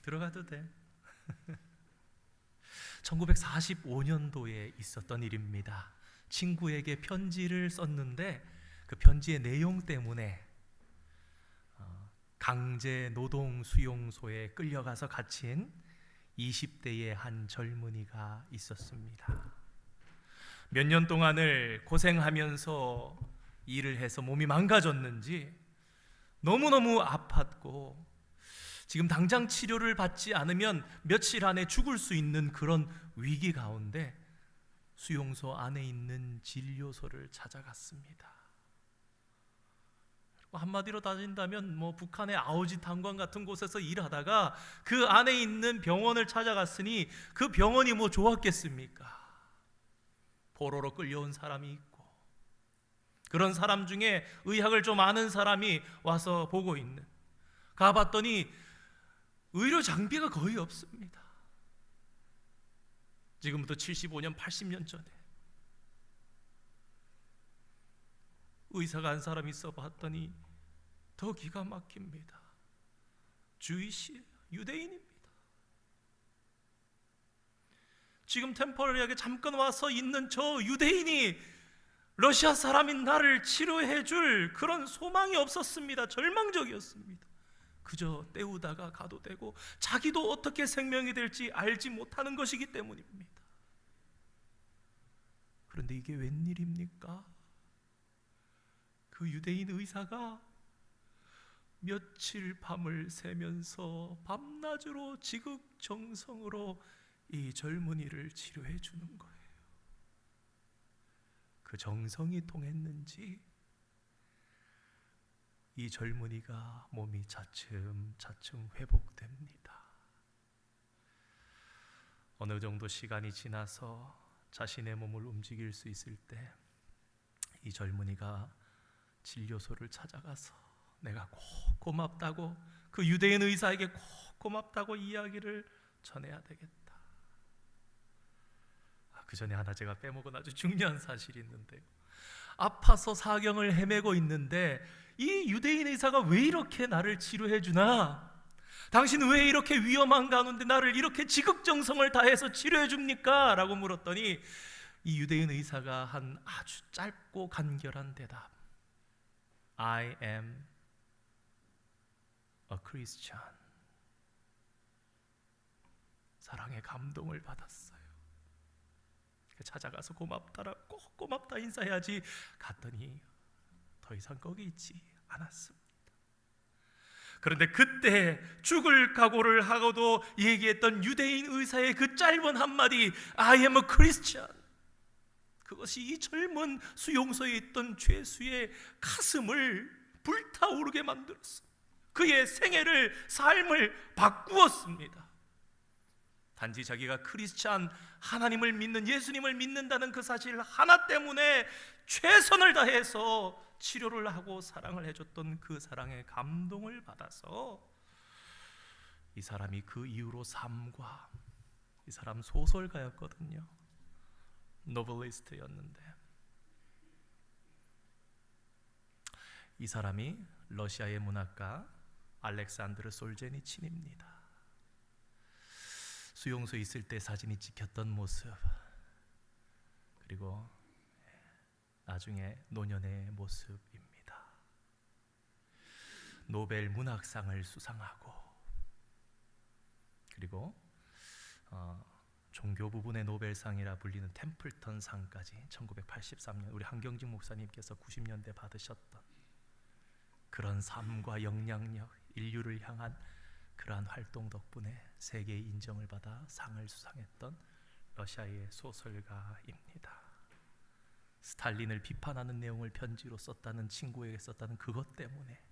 들어가도 돼. 1945년도에 있었던 일입니다. 친구에게 편지를 썼는데 그 편지의 내용 때문에 강제 노동 수용소에 끌려가서 갇힌 20대의 한 젊은이가 있었습니다. 몇 년 동안을 고생하면서 일을 해서 몸이 망가졌는지 너무너무 아팠고 지금 당장 치료를 받지 않으면 며칠 안에 죽을 수 있는 그런 위기 가운데 수용소 안에 있는 진료소를 찾아갔습니다. 한마디로 따진다면 북한의 아오지 탄광 같은 곳에서 일하다가 그 안에 있는 병원을 찾아갔으니 그 병원이 좋았겠습니까? 포로로 끌려온 사람이 있고 그런 사람 중에 의학을 좀 아는 사람이 와서 보고 있는, 가봤더니 의료 장비가 거의 없습니다. 지금부터 75년 80년 전에 의사가 한 사람이 있어 봤더니 더 기가 막힙니다. 주이시 유대인입니다. 지금 템퍼러리하게 잠깐 와서 있는 저 유대인이 러시아 사람인 나를 치료해 줄 그런 소망이 없었습니다. 절망적이었습니다. 그저 때우다가 가도 되고 자기도 어떻게 생명이 될지 알지 못하는 것이기 때문입니다. 그런데 이게 웬일입니까? 그 유대인 의사가 며칠 밤을 새면서 밤낮으로 지극정성으로 이 젊은이를 치료해 주는 거예요. 그 정성이 통했는지 이 젊은이가 몸이 차츰차츰 회복됩니다. 어느 정도 시간이 지나서 자신의 몸을 움직일 수 있을 때 이 젊은이가 진료소를 찾아가서 내가 꼭 고맙다고, 그 유대인 의사에게 꼭 고맙다고 이야기를 전해야 되겠다. 그 전에 하나 제가 빼먹은 아주 중요한 사실이 있는데요, 아파서 사경을 헤매고 있는데 이 유대인 의사가 왜 이렇게 나를 치료해 주나? 당신은 왜 이렇게 위험한 가운데 나를 이렇게 지극정성을 다해서 치료해 줍니까? 라고 물었더니 이 유대인 의사가 한 아주 짧고 간결한 대답, I am a Christian. 사랑의 감동을 받았어요. 찾아가서 꼭 고맙다 인사해야지 갔더니 더 이상 거기 있지 않았습니다. 그런데 그때 죽을 각오를 하고도 얘기했던 유대인 의사의 그 짧은 한마디 I am a Christian, 그것이 이 젊은 수용소에 있던 죄수의 가슴을 불타오르게 만들었습니다. 그의 생애를, 삶을 바꾸었습니다. 단지 자기가 크리스찬, 하나님을 믿는, 예수님을 믿는다는 그 사실 하나 때문에 최선을 다해서 치료를 하고 사랑을 해줬던 그 사랑에 감동을 받아서 이 사람이 그 이후로 삶과, 이 사람 소설가였거든요. 노벨리스트였는데 이 사람이 러시아의 문학가 알렉산드르 솔제니친입니다. 수용소에 있을 때 사진이 찍혔던 모습, 그리고 나중에 노년의 모습입니다. 노벨 문학상을 수상하고, 그리고 종교 부분의 노벨상이라 불리는 템플턴 상까지 1983년 우리 한경직 목사님께서 90년대 받으셨던 그런 삶과 영향력, 인류를 향한 그러한 활동 덕분에 세계의 인정을 받아 상을 수상했던 러시아의 소설가입니다. 스탈린을 비판하는 내용을 편지로 썼다는, 친구에게 썼다는 그것 때문에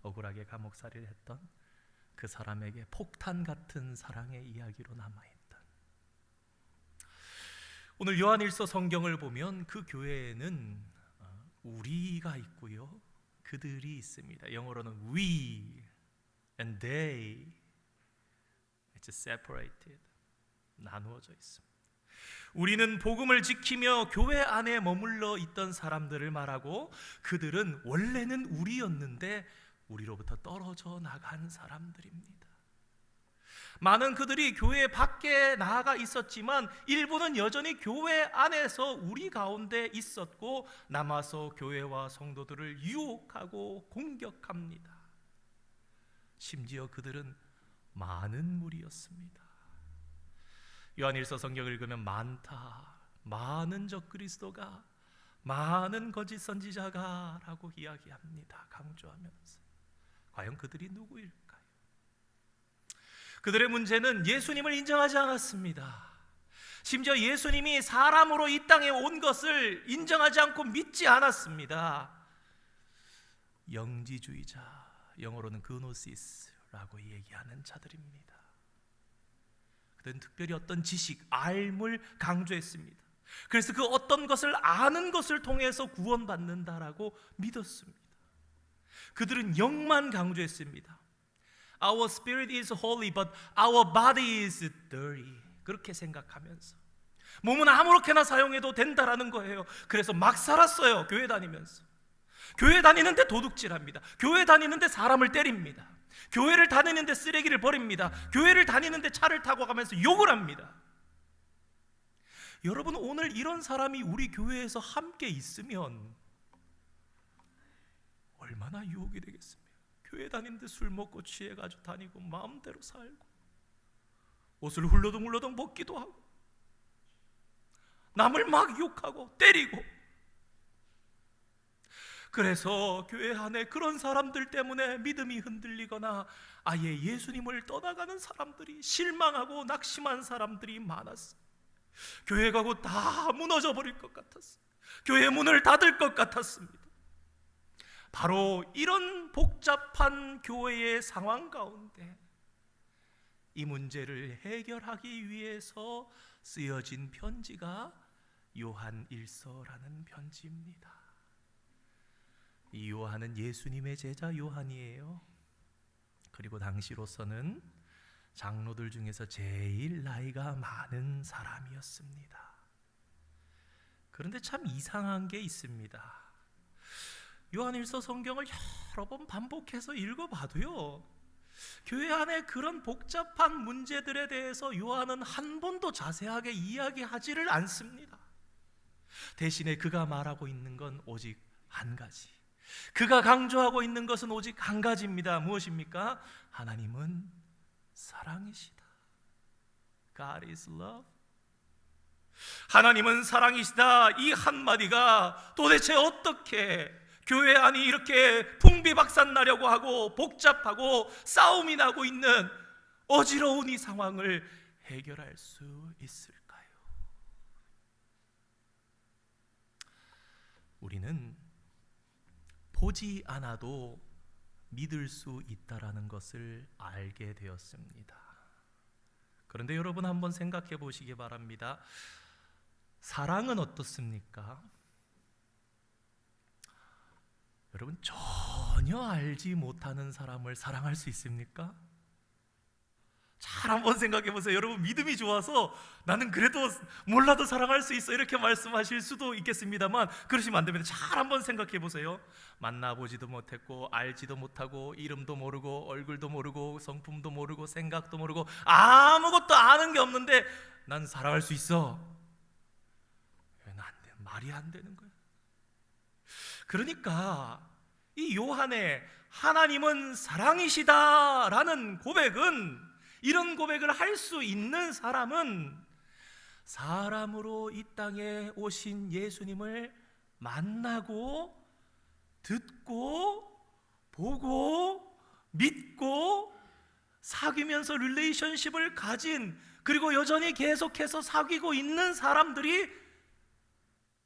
억울하게 감옥살이를 했던 그 사람에게 폭탄 같은 사랑의 이야기로 남아있던, 오늘 요한일서 성경을 보면 그 교회에는 우리가 있고요, 그들이 있습니다. 영어로는 we and they, it's separated, 나누어져 있습니다. 우리는 복음을 지키며 교회 안에 머물러 있던 사람들을 말하고, 그들은 원래는 우리였는데 우리로부터 떨어져 나간 사람들입니다. 많은 그들이 교회 밖에 나아가 있었지만 일부는 여전히 교회 안에서 우리 가운데 있었고 남아서 교회와 성도들을 유혹하고 공격합니다. 심지어 그들은 많은 무리였습니다. 요한일서 성경을 읽으면 많은 적그리스도가, 많은 거짓 선지자가 라고 이야기합니다. 강조하면서 과연 그들이 누구일까요? 그들의 문제는 예수님을 인정하지 않았습니다. 심지어 예수님이 사람으로 이 땅에 온 것을 인정하지 않고 믿지 않았습니다. 영지주의자, 영어로는 그노시스라고 얘기하는 자들입니다. 그들은 특별히 어떤 지식, 알물 강조했습니다. 그래서 그 어떤 것을 아는 것을 통해서 구원받는다라고 믿었습니다. 그들은 영만 강조했습니다. Our spirit is holy, but our body is dirty. 그렇게 생각하면서 몸은 아무렇게나 사용해도 된다라는 거예요. 그래서 막 살았어요. 교회 다니면서. 교회 다니는데 도둑질합니다. 교회 다니는데 사람을 때립니다. 교회를 다니는데 쓰레기를 버립니다. 교회를 다니는데 차를 타고 가면서 욕을 합니다. 여러분, 오늘 이런 사람이 우리 교회에서 함께 있으면 얼마나 유혹이 되겠습니까? 교회 다니는데 술 먹고 취해가지고 다니고 마음대로 살고 옷을 훌러덩훌러덩 벗기도 하고 남을 막 욕하고 때리고. 그래서 교회 안에 그런 사람들 때문에 믿음이 흔들리거나 아예 예수님을 떠나가는 사람들이, 실망하고 낙심한 사람들이 많았어요. 교회 가고 다 무너져 버릴 것 같았어요. 교회 문을 닫을 것 같았습니다. 바로 이런 복잡한 교회의 상황 가운데 이 문제를 해결하기 위해서 쓰여진 편지가 요한일서라는 편지입니다. 이 요한은 예수님의 제자 요한이에요. 그리고 당시로서는 장로들 중에서 제일 나이가 많은 사람이었습니다. 그런데 참 이상한 게 있습니다. 요한일서 성경을 여러 번 반복해서 읽어봐도요, 교회 안에 그런 복잡한 문제들에 대해서 요한은 한 번도 자세하게 이야기하지를 않습니다. 대신에 그가 말하고 있는 건 오직 한 가지, 그가 강조하고 있는 것은 오직 한 가지입니다. 무엇입니까? 하나님은 사랑이시다. God is love. 하나님은 사랑이시다. 이 한마디가 도대체 어떻게 교회 안이 이렇게 풍비박산 나려고 하고 복잡하고 싸움이 나고 있는 어지러운 이 상황을 해결할 수 있을까요? 우리는 보지 않아도 믿을 수 있다라는 것을 알게 되었습니다. 그런데 여러분 한번 생각해 보시기 바랍니다. 사랑은 어떻습니까? 여러분, 전혀 알지 못하는 사람을 사랑할 수 있습니까? 잘 한번 생각해 보세요. 여러분, 믿음이 좋아서 나는 그래도 몰라도 사랑할 수 있어 이렇게 말씀하실 수도 있겠습니다만 그러시면 안 됩니다. 잘 한번 생각해 보세요. 만나보지도 못했고 알지도 못하고 이름도 모르고 얼굴도 모르고 성품도 모르고 생각도 모르고 아무것도 아는 게 없는데 난 사랑할 수 있어. 말이 안 되는 거예요. 그러니까 이 요한의 하나님은 사랑이시다라는 고백은, 이런 고백을 할 수 있는 사람은 사람으로 이 땅에 오신 예수님을 만나고 듣고 보고 믿고 사귀면서 릴레이션십을 가진, 그리고 여전히 계속해서 사귀고 있는 사람들이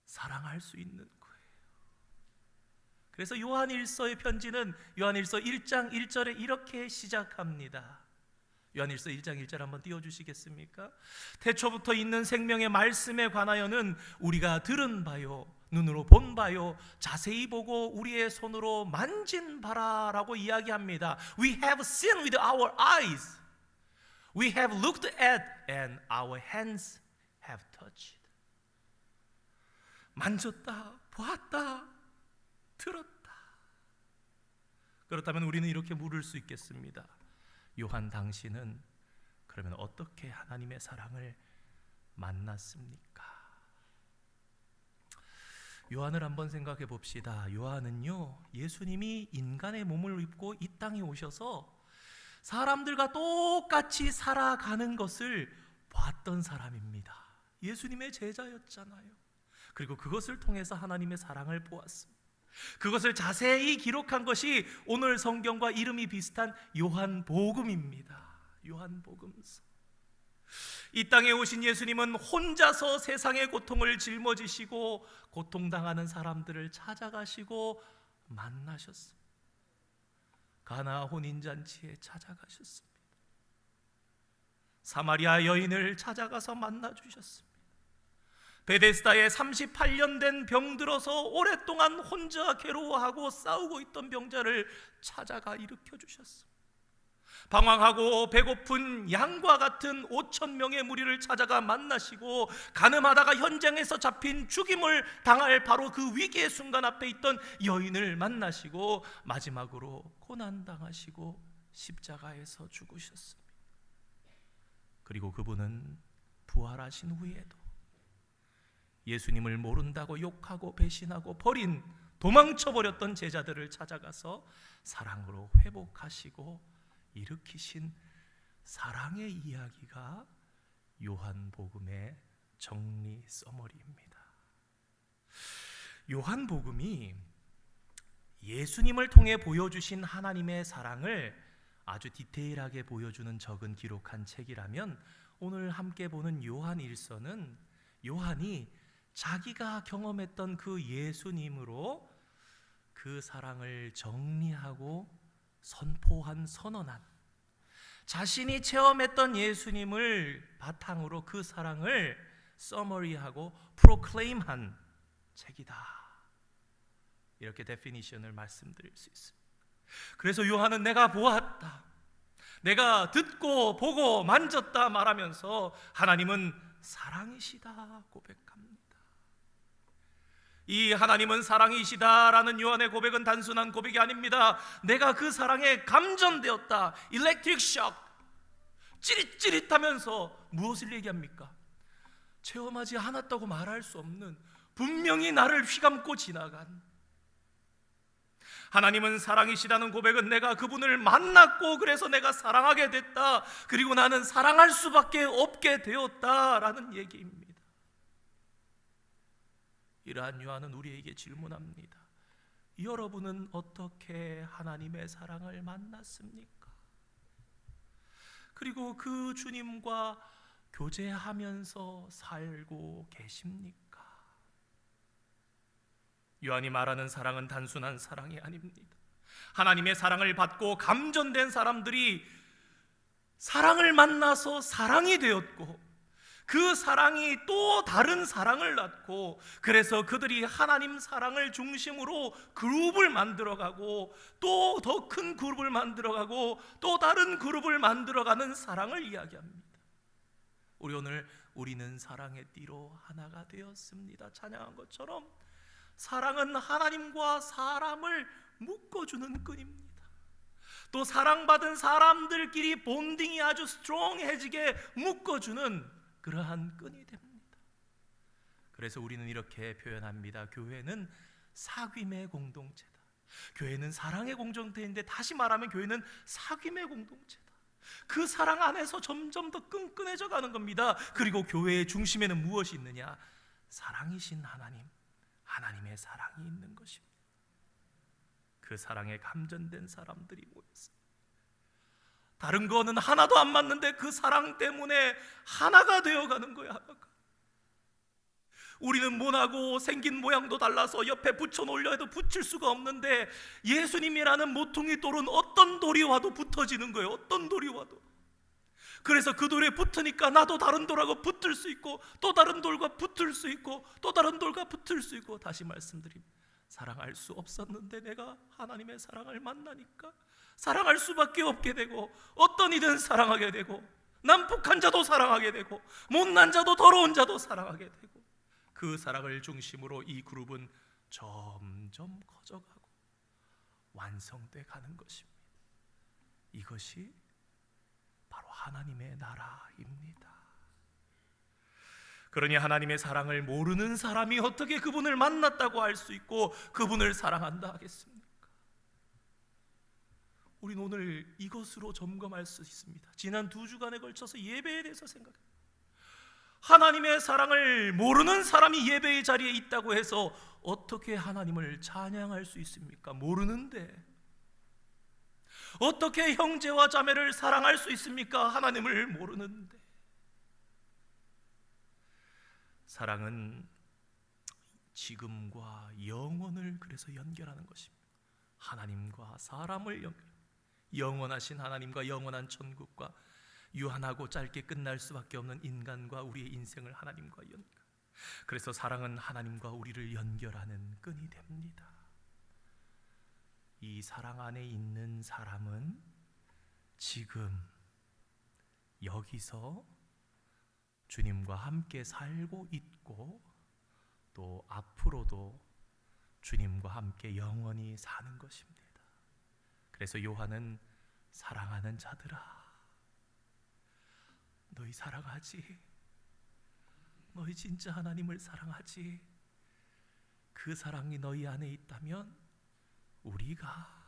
사랑할 수 있는 거예요. 그래서 요한일서의 편지는 요한일서 1장 1절에 이렇게 시작합니다. 요한일서 1장 1절 한번 띄워주시겠습니까? 태초부터 있는 생명의 말씀에 관하여는 우리가 들은 바요, 눈으로 본 바요, 자세히 보고 우리의 손으로 만진 바라라고 이야기합니다. We have seen with our eyes, we have looked at, and our hands have touched. 만졌다, 보았다, 들었다. 그렇다면 우리는 이렇게 물을 수 있겠습니다. 요한, 당신은 그러면 어떻게 하나님의 사랑을 만났습니까? 요한을 한번 생각해 봅시다. 요한은요, 예수님이 인간의 몸을 입고 이 땅에 오셔서 사람들과 똑같이 살아가는 것을 봤던 사람입니다. 예수님의 제자였잖아요. 그리고 그것을 통해서 하나님의 사랑을 보았습니다. 그것을 자세히 기록한 것이 오늘 성경과 이름이 비슷한 요한복음입니다. 요한복음서. 이 땅에 오신 예수님은 혼자서 세상의 고통을 짊어지시고 고통당하는 사람들을 찾아가시고 만나셨습니다. 가나 혼인잔치에 찾아가셨습니다. 사마리아 여인을 찾아가서 만나주셨습니다. 베데스다에 38년 된 병들어서 오랫동안 혼자 괴로워하고 싸우고 있던 병자를 찾아가 일으켜주셨습니다. 방황하고 배고픈 양과 같은 5,000명의 무리를 찾아가 만나시고 가늠하다가 현장에서 잡힌 죽임을 당할 바로 그 위기의 순간 앞에 있던 여인을 만나시고 마지막으로 고난당하시고 십자가에서 죽으셨습니다. 그리고 그분은 부활하신 후에도 예수님을 모른다고 욕하고 배신하고 버린 도망쳐버렸던 제자들을 찾아가서 사랑으로 회복하시고 일으키신 사랑의 이야기가 요한복음의 정리 서머리입니다. 요한복음이 예수님을 통해 보여주신 하나님의 사랑을 아주 디테일하게 보여주는 적은 기록한 책이라면 오늘 함께 보는 요한일서는 요한이 자기가 경험했던 그 예수님으로 그 사랑을 정리하고 선포한, 선언한, 자신이 체험했던 예수님을 바탕으로 그 사랑을 서머리하고 프로클레임한 책이다. 이렇게 데피니션을 말씀드릴 수 있습니다. 그래서 요한은 내가 보았다, 내가 듣고 보고 만졌다 말하면서 하나님은 사랑이시다 고백합니다. 이 하나님은 사랑이시다라는 요한의 고백은 단순한 고백이 아닙니다. 내가 그 사랑에 감전되었다. 일렉트릭 셔크, 찌릿찌릿하면서 무엇을 얘기합니까? 체험하지 않았다고 말할 수 없는, 분명히 나를 휘감고 지나간 하나님은 사랑이시다는 고백은 내가 그분을 만났고 그래서 내가 사랑하게 됐다, 그리고 나는 사랑할 수밖에 없게 되었다라는 얘기입니다. 이러한 요한은 우리에게 질문합니다. 여러분은 어떻게 하나님의 사랑을 만났습니까? 그리고 그 주님과 교제하면서 살고 계십니까? 요한이 말하는 사랑은 단순한 사랑이 아닙니다. 하나님의 사랑을 받고 감전된 사람들이 사랑을 만나서 사랑이 되었고 그 사랑이 또 다른 사랑을 낳고 그래서 그들이 하나님 사랑을 중심으로 그룹을 만들어가고 또 더 큰 그룹을 만들어가고 또 다른 그룹을 만들어가는 사랑을 이야기합니다. 우리 오늘 우리는 사랑의 띠로 하나가 되었습니다. 찬양한 것처럼 사랑은 하나님과 사람을 묶어주는 끈입니다. 또 사랑받은 사람들끼리 본딩이 아주 스트롱해지게 묶어주는 그러한 끈이 됩니다. 그래서 우리는 이렇게 표현합니다. 교회는 사귐의 공동체다. 교회는 사랑의 공동체인데 다시 말하면 교회는 사귐의 공동체다. 그 사랑 안에서 점점 더 끈끈해져 가는 겁니다. 그리고 교회의 중심에는 무엇이 있느냐? 사랑이신 하나님, 하나님의 사랑이 있는 것입니다. 그 사랑에 감전된 사람들이 모였습니다. 다른 거는 하나도 안 맞는데 그 사랑 때문에 하나가 되어가는 거야. 우리는 모나고 생긴 모양도 달라서 옆에 붙여놓으려 해도 붙일 수가 없는데 예수님이라는 모퉁이 돌은 어떤 돌이 와도 붙어지는 거예요. 어떤 돌이 와도. 그래서 그 돌에 붙으니까 나도 다른 돌하고 붙을 수 있고 또 다른 돌과 붙을 수 있고 또 다른 돌과 붙을 수 있고, 다시 말씀드립니다. 사랑할 수 없었는데 내가 하나님의 사랑을 만나니까 사랑할 수밖에 없게 되고 어떤 이든 사랑하게 되고 난폭한 자도 사랑하게 되고 못난 자도 더러운 자도 사랑하게 되고 그 사랑을 중심으로 이 그룹은 점점 커져가고 완성돼 가는 것입니다. 이것이 바로 하나님의 나라입니다. 그러니 하나님의 사랑을 모르는 사람이 어떻게 그분을 만났다고 할 수 있고 그분을 사랑한다 하겠습니까? 우리는 오늘 이것으로 점검할 수 있습니다. 지난 2주간에 걸쳐서 예배에 대해서 생각합니다. 하나님의 사랑을 모르는 사람이 예배의 자리에 있다고 해서 어떻게 하나님을 찬양할 수 있습니까? 모르는데 어떻게 형제와 자매를 사랑할 수 있습니까? 하나님을 모르는데. 사랑은 지금과 영원을 그래서 연결하는 것입니다. 하나님과 사람을 연결, 영원하신 하나님과 영원한 천국과 유한하고 짧게 끝날 수밖에 없는 인간과 우리의 인생을 하나님과 연결. 그래서 사랑은 하나님과 우리를 연결하는 끈이 됩니다. 이 사랑 안에 있는 사람은 지금 여기서 주님과 함께 살고 있고 또 앞으로도 주님과 함께 영원히 사는 것입니다. 그래서 요한은 사랑하는 자들아, 너희 사랑하지? 너희 진짜 하나님을 사랑하지? 그 사랑이 너희 안에 있다면 우리가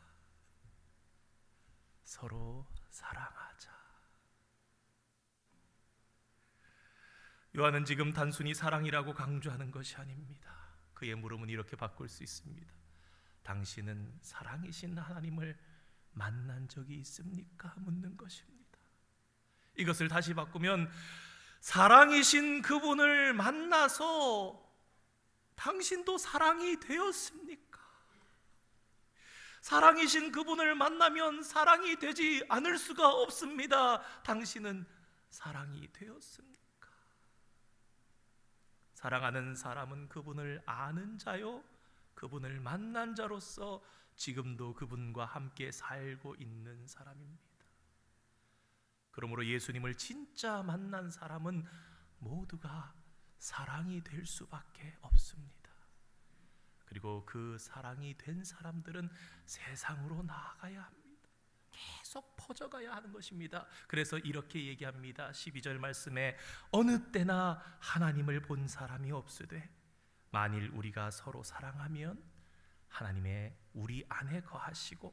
서로 사랑하자. 요한은 지금 단순히 사랑이라고 강조하는 것이 아닙니다. 그의 물음은 이렇게 바꿀 수 있습니다. 당신은 사랑이신 하나님을 만난 적이 있습니까? 묻는 것입니다. 이것을 다시 바꾸면 사랑이신 그분을 만나서 당신도 사랑이 되었습니까? 사랑이신 그분을 만나면 사랑이 되지 않을 수가 없습니다. 당신은 사랑이 되었습니까? 사랑하는 사람은 그분을 아는 자요, 그분을 만난 자로서 지금도 그분과 함께 살고 있는 사람입니다. 그러므로 예수님을 진짜 만난 사람은 모두가 사랑이 될 수밖에 없습니다. 그리고 그 사랑이 된 사람들은 세상으로 나아가야 합니다. 계속 퍼져가야 하는 것입니다. 그래서 이렇게 얘기합니다. 12절 말씀에 어느 때나 하나님을 본 사람이 없으되 만일 우리가 서로 사랑하면 하나님의 우리 안에 거하시고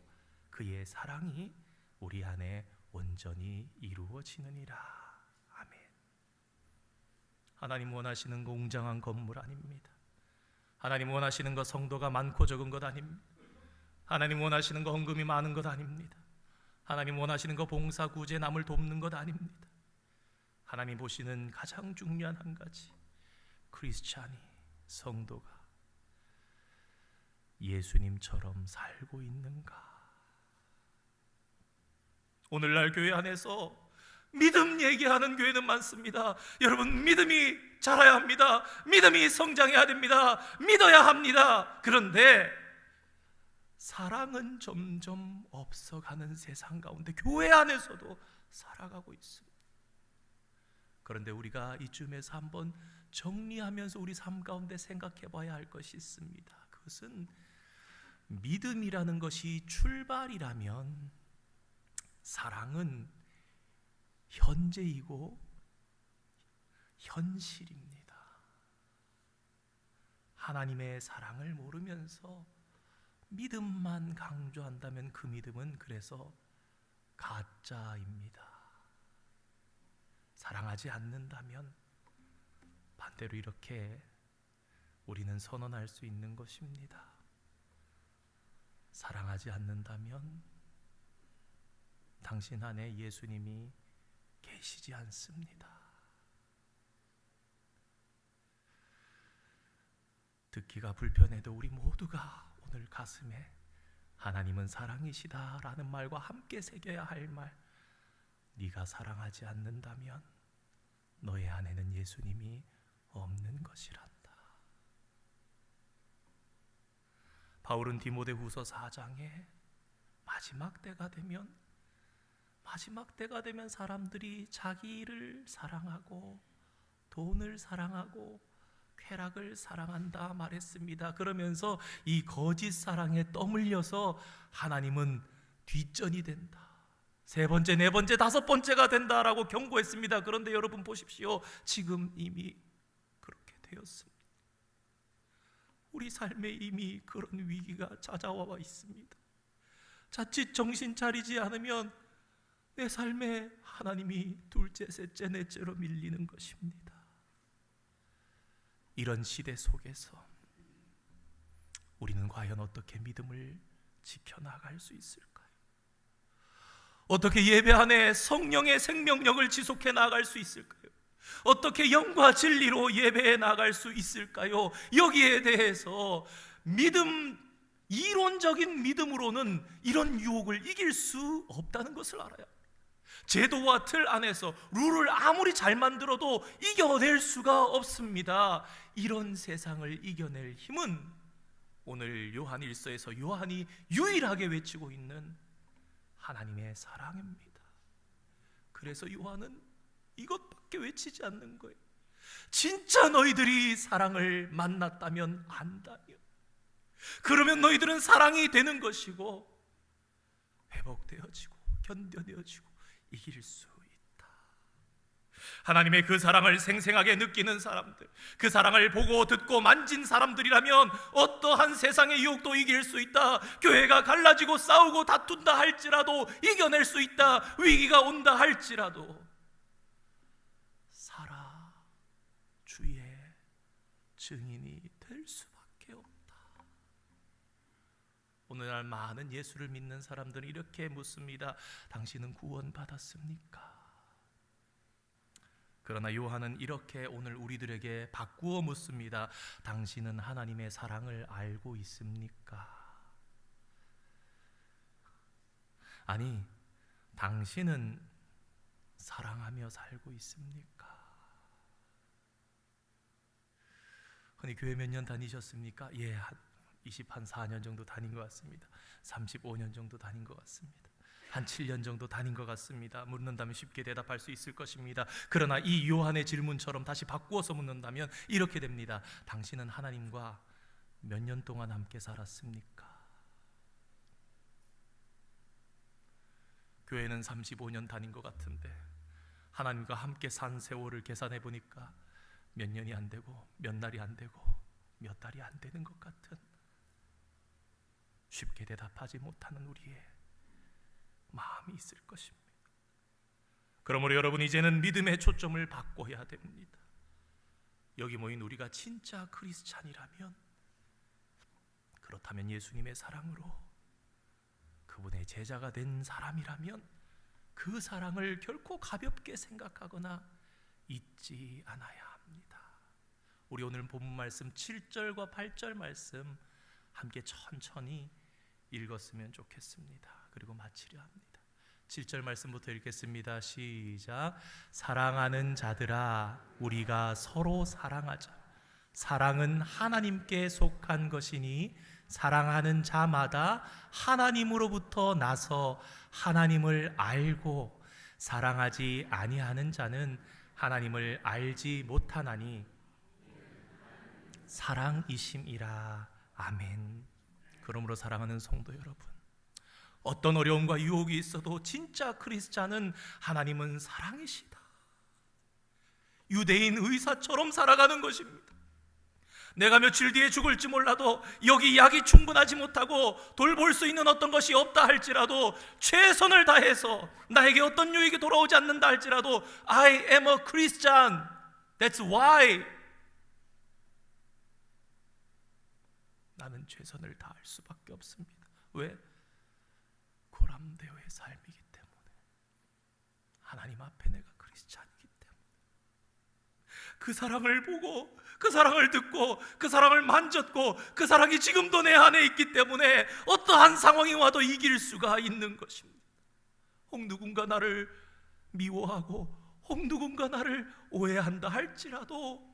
그의 사랑이 우리 안에 온전히 이루어지느니라. 아멘. 하나님 원하시는 거 웅장한 건물 아닙니다. 하나님 원하시는 거 성도가 많고 적은 것 아닙니다. 하나님 원하시는 거 헌금이 많은 것 아닙니다. 하나님 원하시는 거 봉사 구제 남을 돕는 것 아닙니다. 하나님 보시는 가장 중요한 한 가지, 크리스찬이, 성도가 예수님처럼 살고 있는가. 오늘날 교회 안에서 믿음 얘기하는 교회는 많습니다. 여러분, 믿음이 자라야 합니다. 믿음이 성장해야 됩니다. 믿어야 합니다. 그런데 사랑은 점점 없어가는 세상 가운데 교회 안에서도 살아가고 있습니다. 그런데 우리가 이쯤에서 한번 정리하면서 우리 삶 가운데 생각해 봐야 할 것이 있습니다. 그것은 믿음이라는 것이 출발이라면 사랑은 현재이고 현실입니다. 하나님의 사랑을 모르면서 믿음만 강조한다면 그 믿음은 그래서 가짜입니다. 사랑하지 않는다면 반대로 이렇게 우리는 선언할 수 있는 것입니다. 사랑하지 않는다면 당신 안에 예수님이 계시지 않습니다. 듣기가 불편해도 우리 모두가 오늘 가슴에 하나님은 사랑이시다라는 말과 함께 새겨야 할 말, 네가 사랑하지 않는다면 너의 안에는 예수님이 없는 것이란다. 바울은 디모데후서 4장에 마지막 때가 되면 사람들이 자기를 사랑하고 돈을 사랑하고 쾌락을 사랑한다 말했습니다. 그러면서 이 거짓 사랑에 떠밀려서 하나님은 뒷전이 된다, 세 번째, 네 번째, 다섯 번째가 된다라고 경고했습니다. 그런데 여러분 보십시오. 지금 이미 그렇게 되었습니다. 우리 삶에 이미 그런 위기가 찾아와 있습니다. 자칫 정신 차리지 않으면 내 삶에 하나님이 둘째, 셋째, 넷째로 밀리는 것입니다. 이런 시대 속에서 우리는 과연 어떻게 믿음을 지켜나갈 수 있을까요? 어떻게 예배 안에 성령의 생명력을 지속해 나갈 수 있을까요? 어떻게 영과 진리로 예배해 나갈 수 있을까요? 여기에 대해서 이론적인 믿음으로는 이런 유혹을 이길 수 없다는 것을 알아요. 제도와 틀 안에서 룰을 아무리 잘 만들어도 이겨낼 수가 없습니다. 이런 세상을 이겨낼 힘은 오늘 요한 1서에서 요한이 유일하게 외치고 있는 하나님의 사랑입니다. 그래서 요한은 이것밖에 외치지 않는 거예요. 진짜 너희들이 사랑을 만났다면 안다며. 그러면 너희들은 사랑이 되는 것이고 회복되어지고 견뎌내어지고 이길 수 있다. 하나님의 그 사랑을 생생하게 느끼는 사람들, 그 사랑을 보고 듣고 만진 사람들이라면 어떠한 세상의 유혹도 이길 수 있다. 교회가 갈라지고 싸우고 다툰다 할지라도 이겨낼 수 있다. 위기가 온다 할지라도 살아 주의 증인이 될 수밖에 없다. 오늘날 많은 예수를 믿는 사람들은 이렇게 묻습니다. 당신은 구원받았습니까? 그러나 요한은 이렇게 오늘 우리들에게 바꾸어 묻습니다. 당신은 하나님의 사랑을 알고 있습니까? 아니, 당신은 사랑하며 살고 있습니까? 흔히 교회 몇 년 다니셨습니까? 예, 한 4년 정도 다닌 것 같습니다. 35년 정도 다닌 것 같습니다. 한 7년 정도 다닌 것 같습니다. 묻는다면 쉽게 대답할 수 있을 것입니다. 그러나 이 요한의 질문처럼 다시 바꾸어서 묻는다면 이렇게 됩니다. 당신은 하나님과 몇 년 동안 함께 살았습니까? 교회는 35년 다닌 것 같은데 하나님과 함께 산 세월을 계산해 보니까 몇 년이 안 되고 몇 날이 안 되고 몇 달이 안 되는 것 같은, 쉽게 대답하지 못하는 우리의 마음이 있을 것입니다. 그러므로 여러분, 이제는 믿음의 초점을 바꿔야 됩니다. 여기 모인 우리가 진짜 크리스찬이라면, 그렇다면 예수님의 사랑으로 그분의 제자가 된 사람이라면 그 사랑을 결코 가볍게 생각하거나 잊지 않아야 합니다. 우리 오늘 본문 말씀 7절과 8절 말씀 함께 천천히 읽었으면 좋겠습니다. 그리고 마치려 합니다. 7절 말씀부터 읽겠습니다. 시작. 사랑하는 자들아, 우리가 서로 사랑하자. 사랑은 하나님께 속한 것이니 사랑하는 자마다 하나님으로부터 나서 하나님을 알고, 사랑하지 아니하는 자는 하나님을 알지 못하나니 사랑이심이라. 아멘. 그러므로 사랑하는 성도 여러분, 어떤 어려움과 유혹이 있어도 진짜 크리스찬은 하나님은 사랑이시다. 유대인 의사처럼 살아가는 것입니다. 내가 며칠 뒤에 죽을지 몰라도 여기 약이 충분하지 못하고 돌볼 수 있는 어떤 것이 없다 할지라도 최선을 다해서 나에게 어떤 유익이 돌아오지 않는다 할지라도 I am a Christian. That's why 나는 최선을 다할 수밖에 없습니다. 왜? 고람되어의 삶이기 때문에, 하나님 앞에 내가 크리스찬이기 때문에, 그 사랑을 보고 그 사랑을 듣고 그 사랑을 만졌고 그 사랑이 지금도 내 안에 있기 때문에 어떠한 상황이 와도 이길 수가 있는 것입니다. 혹 누군가 나를 미워하고 혹 누군가 나를 오해한다 할지라도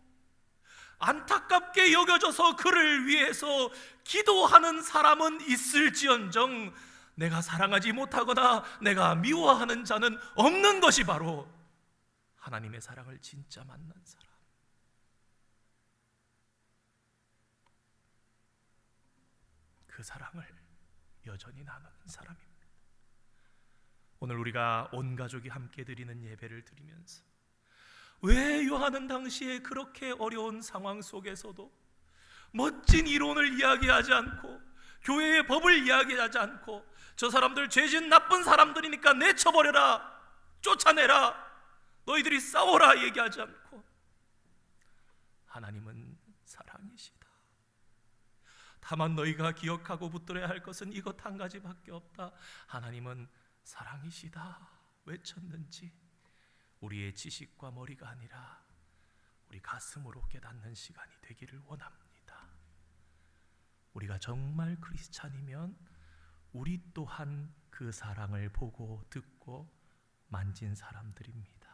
안타깝게 여겨져서 그를 위해서 기도하는 사람은 있을지언정 내가 사랑하지 못하거나 내가 미워하는 자는 없는 것이 바로 하나님의 사랑을 진짜 만난 사람, 그 사랑을 여전히 나누는 사람입니다. 오늘 우리가 온 가족이 함께 드리는 예배를 드리면서 왜 요한은 당시에 그렇게 어려운 상황 속에서도 멋진 이론을 이야기하지 않고 교회의 법을 이야기하지 않고 저 사람들 죄진 나쁜 사람들이니까 내쳐버려라, 쫓아내라, 너희들이 싸워라 얘기하지 않고 하나님은 사랑이시다. 다만 너희가 기억하고 붙들어야 할 것은 이것 한 가지밖에 없다. 하나님은 사랑이시다 외쳤는지 우리의 지식과 머리가 아니라 우리 가슴으로 깨닫는 시간이 되기를 원합니다. 우리가 정말 크리스찬이면 우리 또한 그 사랑을 보고 듣고 만진 사람들입니다.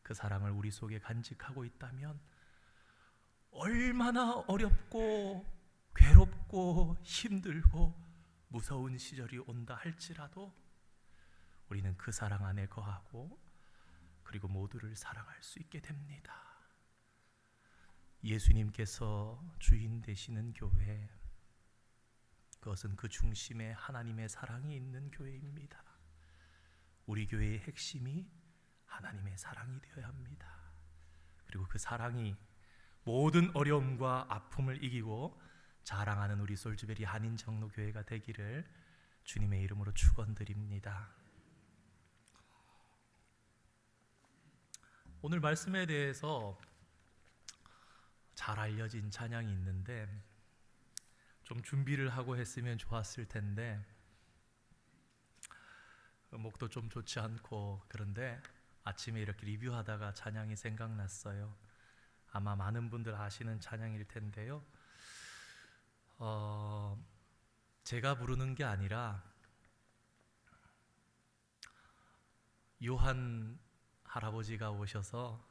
그 사랑을 우리 속에 간직하고 있다면 얼마나 어렵고 괴롭고 힘들고 무서운 시절이 온다 할지라도 우리는 그 사랑 안에 거하고 그리고 모두를 사랑할 수 있게 됩니다. 예수님께서 주인 되시는 교회, 그것은 그 중심에 하나님의 사랑이 있는 교회입니다. 우리 교회의 핵심이 하나님의 사랑이 되어야 합니다. 그리고 그 사랑이 모든 어려움과 아픔을 이기고 자랑하는 우리 솔즈베리 한인장로교회가 되기를 주님의 이름으로 축원드립니다. 오늘 말씀에 대해서 잘 알려진 찬양이 있는데 좀 준비를 하고 했으면 좋았을 텐데 목도 좀 좋지 않고 그런데 아침에 이렇게 리뷰하다가 찬양이 생각났어요. 아마 많은 분들 아시는 찬양일 텐데요. 제가 부르는 게 아니라 요한 할아버지가 오셔서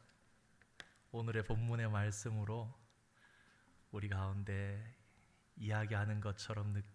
오늘의 본문의 말씀으로 우리 가운데 이야기하는 것처럼 느끼고